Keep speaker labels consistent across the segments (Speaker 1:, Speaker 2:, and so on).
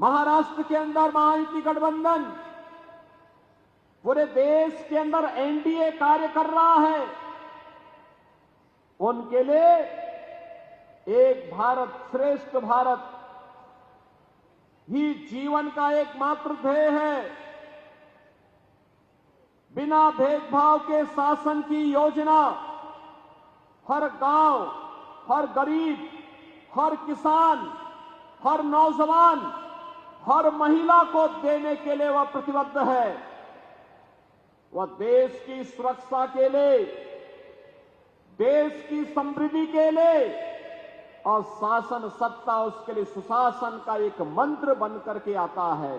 Speaker 1: महाराष्ट्र के अंदर महायुति गठबंधन, पूरे देश के अंदर एनडीए कार्य कर रहा है। उनके लिए एक भारत श्रेष्ठ भारत ही जीवन का एकमात्र ध्येय है। बिना भेदभाव के शासन की योजना हर गांव, हर गरीब, हर किसान, हर नौजवान, हर महिला को देने के लिए वह प्रतिबद्ध है। वह देश की सुरक्षा के लिए, देश की समृद्धि के लिए और शासन सत्ता उसके लिए सुशासन का एक मंत्र बन करके आता है।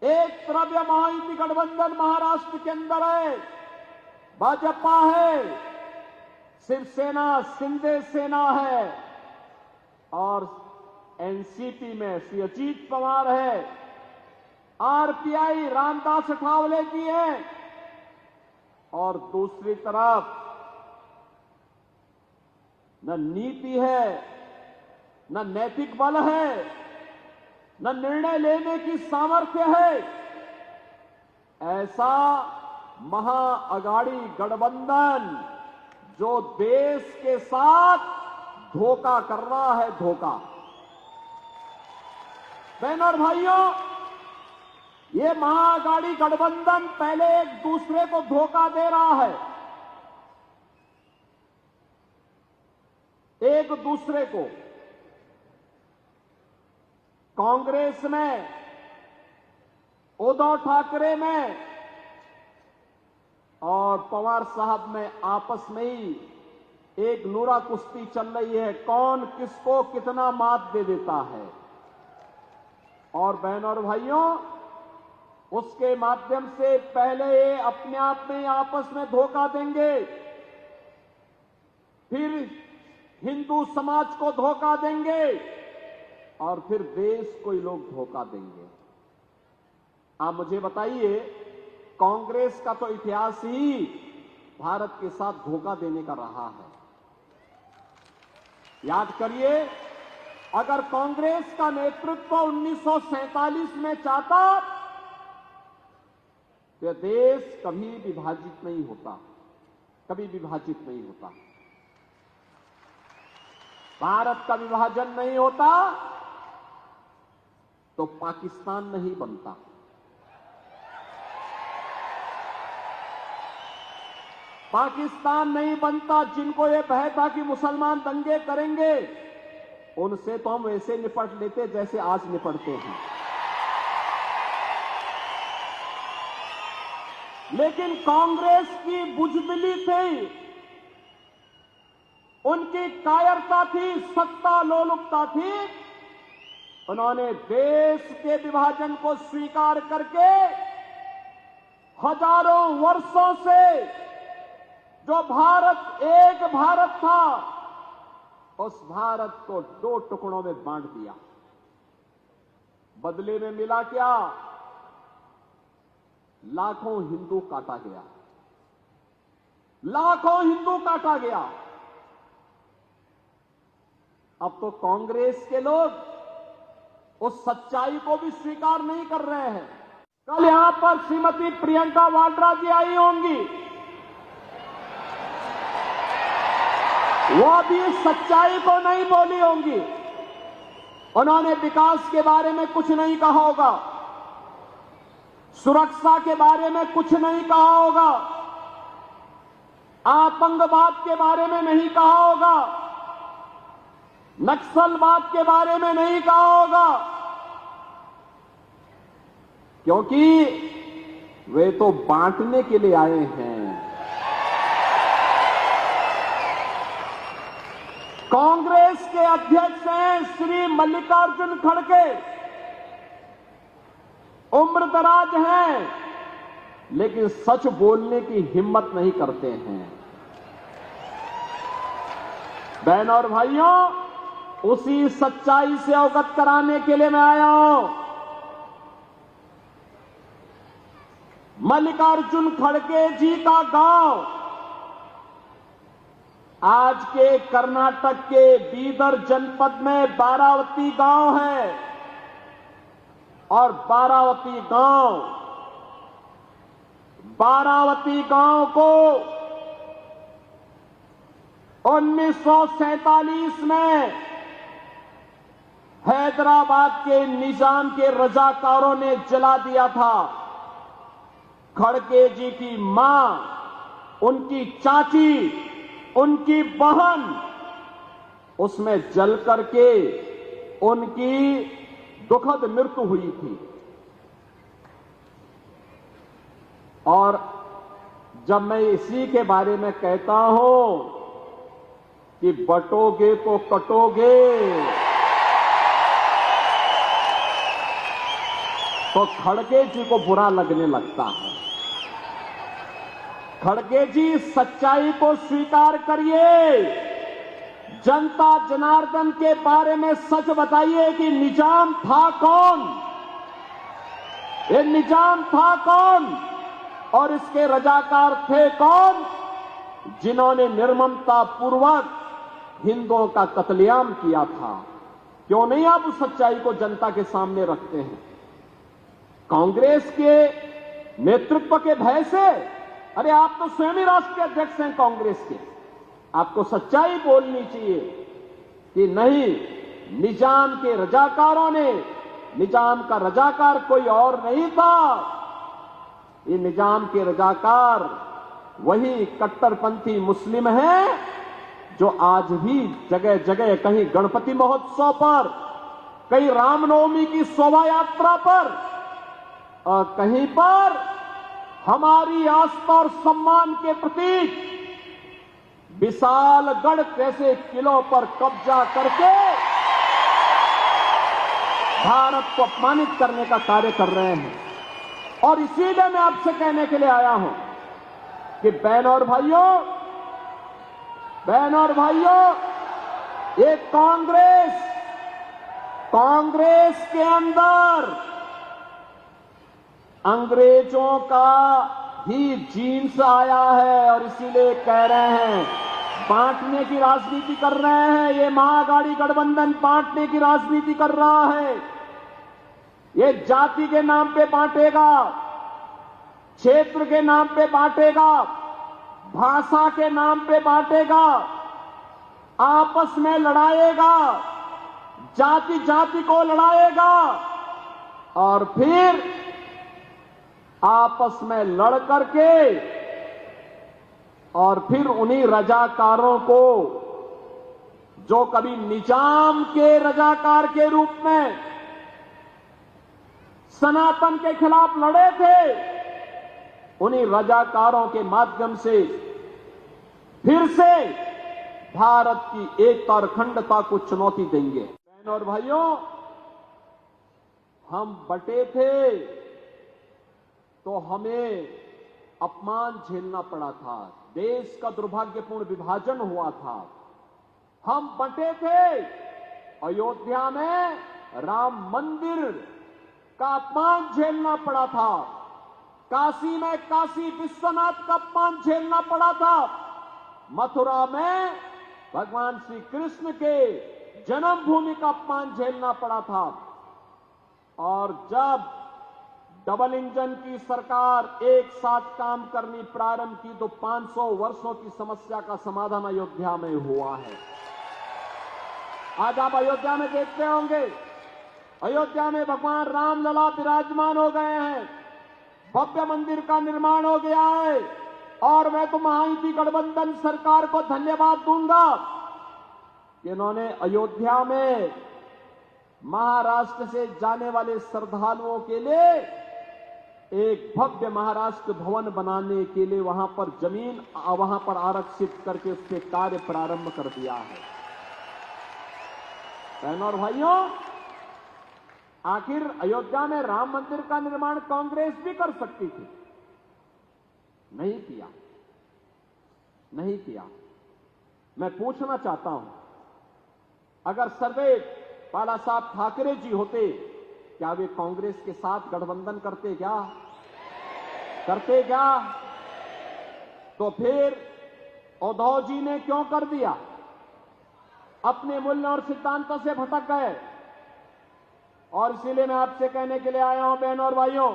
Speaker 1: एक तरफ यह महायुति गठबंधन महाराष्ट्र के अंदर है, भाजपा है, शिवसेना शिंदे सेना है और एनसीपी में श्री अजीत पवार है, आरपीआई रामदास अठावले जी हैं और दूसरी तरफ न नीति है, न नैतिक बल है, न निर्णय लेने की सामर्थ्य है। ऐसा महाअगाड़ी गठबंधन जो देश के साथ धोखा कर रहा है, धोखा। बहनों और भाइयों, ये महाअगाड़ी गठबंधन पहले एक दूसरे को धोखा दे रहा है, एक दूसरे को। कांग्रेस में, उद्धव ठाकरे में और पवार साहब में आपस में ही एक नूरा कुश्ती चल रही है, कौन किसको कितना मात दे देता है। और बहनों और भाइयों, उसके माध्यम से पहले ये अपने आप में आपस में धोखा देंगे, फिर हिंदू समाज को धोखा देंगे और फिर देश को ही लोग धोखा देंगे। आप मुझे बताइए, कांग्रेस का तो इतिहास ही भारत के साथ धोखा देने का रहा है। याद करिए, अगर कांग्रेस का नेतृत्व 1947 में चाहता तो देश कभी विभाजित नहीं होता, कभी विभाजित नहीं होता, भारत का विभाजन नहीं होता तो पाकिस्तान नहीं बनता। पाकिस्तान नहीं बनता। जिनको यह भय था कि मुसलमान दंगे करेंगे, उनसे तो हम वैसे निपट लेते जैसे आज निपटते हैं। लेकिन कांग्रेस की बुजदिली थी, उनकी कायरता थी, सत्ता लोलुपता थी। उन्होंने देश के विभाजन को स्वीकार करके हजारों वर्षों से जो भारत एक भारत था, उस भारत को दो टुकड़ों में बांट दिया। बदले में मिला क्या? लाखों हिंदू काटा गया, लाखों हिंदू काटा गया। अब तो कांग्रेस के लोग उस सच्चाई को भी स्वीकार नहीं कर रहे हैं। कल यहां पर श्रीमती प्रियंका वाड्रा जी आई होंगी, वो भी इस सच्चाई को नहीं बोली होंगी। उन्होंने विकास के बारे में कुछ नहीं कहा होगा, सुरक्षा के बारे में कुछ नहीं कहा होगा, आतंकवाद के बारे में नहीं कहा होगा, नक्सलवाद के बारे में नहीं कहा होगा, क्योंकि वे तो बांटने के लिए आए हैं। कांग्रेस के अध्यक्ष हैं श्री मल्लिकार्जुन खड़गे, उम्र दराज हैं, लेकिन सच बोलने की हिम्मत नहीं करते हैं। बहनों और भाइयों, उसी सच्चाई से अवगत कराने के लिए मैं आया हूं। मल्लिकार्जुन खड़गे जी का गांव आज के कर्नाटक के बीदर जनपद में बारावती गांव है। और बारावती गांव को 1947 में हैदराबाद के निजाम के रजाकारों ने जला दिया था। खड़गे जी की मां, उनकी चाची, उनकी बहन उसमें जल करके उनकी दुखद मृत्यु हुई थी। और जब मैं इसी के बारे में कहता हूं कि बटोगे तो कटोगे, तो खड़गे जी को बुरा लगने लगता है। खड़गे जी, सच्चाई को स्वीकार करिए, जनता जनार्दन के बारे में सच बताइए कि निजाम था कौन, ये निजाम था कौन और इसके रजाकार थे कौन, जिन्होंने निर्ममता पूर्वक हिंदुओं का कत्लेआम किया था। क्यों नहीं आप उस सच्चाई को जनता के सामने रखते हैं? कांग्रेस के नेतृत्व के भय से, अरे आप तो स्वयं ही राष्ट्रीय अध्यक्ष हैं कांग्रेस के, आपको सच्चाई बोलनी चाहिए कि नहीं, निजाम के रजाकारों ने, निजाम का रजाकार कोई और नहीं था, ये निजाम के रजाकार वही कट्टरपंथी मुस्लिम हैं जो आज भी जगह जगह, कहीं गणपति महोत्सव पर, कहीं रामनवमी की शोभा यात्रा पर और कहीं पर हमारी आस्था और सम्मान के प्रतीक विशालगढ़ जैसे किलों पर कब्जा करके भारत को अपमानित करने का कार्य कर रहे हैं। और इसीलिए मैं आपसे कहने के लिए आया हूं कि बहनों और भाइयों, ये कांग्रेस के अंदर अंग्रेजों का ही जीन्स आया है और इसीलिए कह रहे हैं, बांटने की राजनीति कर रहे हैं। ये महाअघाड़ी गठबंधन बांटने की राजनीति कर रहा है। ये जाति के नाम पे बांटेगा, क्षेत्र के नाम पे बांटेगा, भाषा के नाम पे बांटेगा, आपस में लड़ाएगा, जाति जाति को लड़ाएगा और फिर आपस में लड़ करके और फिर उन्हीं रजाकारों को, जो कभी निजाम के रजाकार के रूप में सनातन के खिलाफ लड़े थे, उन्हीं रजाकारों के माध्यम से फिर से भारत की एकता और अखंडता को चुनौती देंगे। बहनों और भाइयों, हम बटे थे तो हमें अपमान झेलना पड़ा था, देश का दुर्भाग्यपूर्ण विभाजन हुआ था। हम बटे थे, अयोध्या में राम मंदिर का अपमान झेलना पड़ा था, काशी में काशी विश्वनाथ का अपमान झेलना पड़ा था, मथुरा में भगवान श्री कृष्ण के जन्मभूमि का अपमान झेलना पड़ा था। और जब डबल इंजन की सरकार एक साथ काम करनी प्रारंभ की तो 500 वर्षों की समस्या का समाधान अयोध्या में हुआ है। आज आप अयोध्या में देखते होंगे, अयोध्या में भगवान रामलला विराजमान हो गए हैं, भव्य मंदिर का निर्माण हो गया है। और मैं तो महायुति गठबंधन सरकार को धन्यवाद दूंगा कि इन्होंने अयोध्या में महाराष्ट्र से जाने वाले श्रद्धालुओं के लिए एक भव्य महाराष्ट्र भवन बनाने के लिए वहां पर जमीन वहां पर आरक्षित करके उसके कार्य प्रारंभ कर दिया है। बहनों और भाइयों, आखिर अयोध्या में राम मंदिर का निर्माण कांग्रेस भी कर सकती थी, नहीं किया। मैं पूछना चाहता हूं, अगर सर्वे बाला साहब ठाकरे जी होते, क्या वे कांग्रेस के साथ गठबंधन करते क्या? तो फिर उद्धव जी ने क्यों कर दिया? अपने मूल्य और सिद्धांतों से भटक गए और इसीलिए मैं आपसे कहने के लिए आया हूं, बहनों और भाइयों,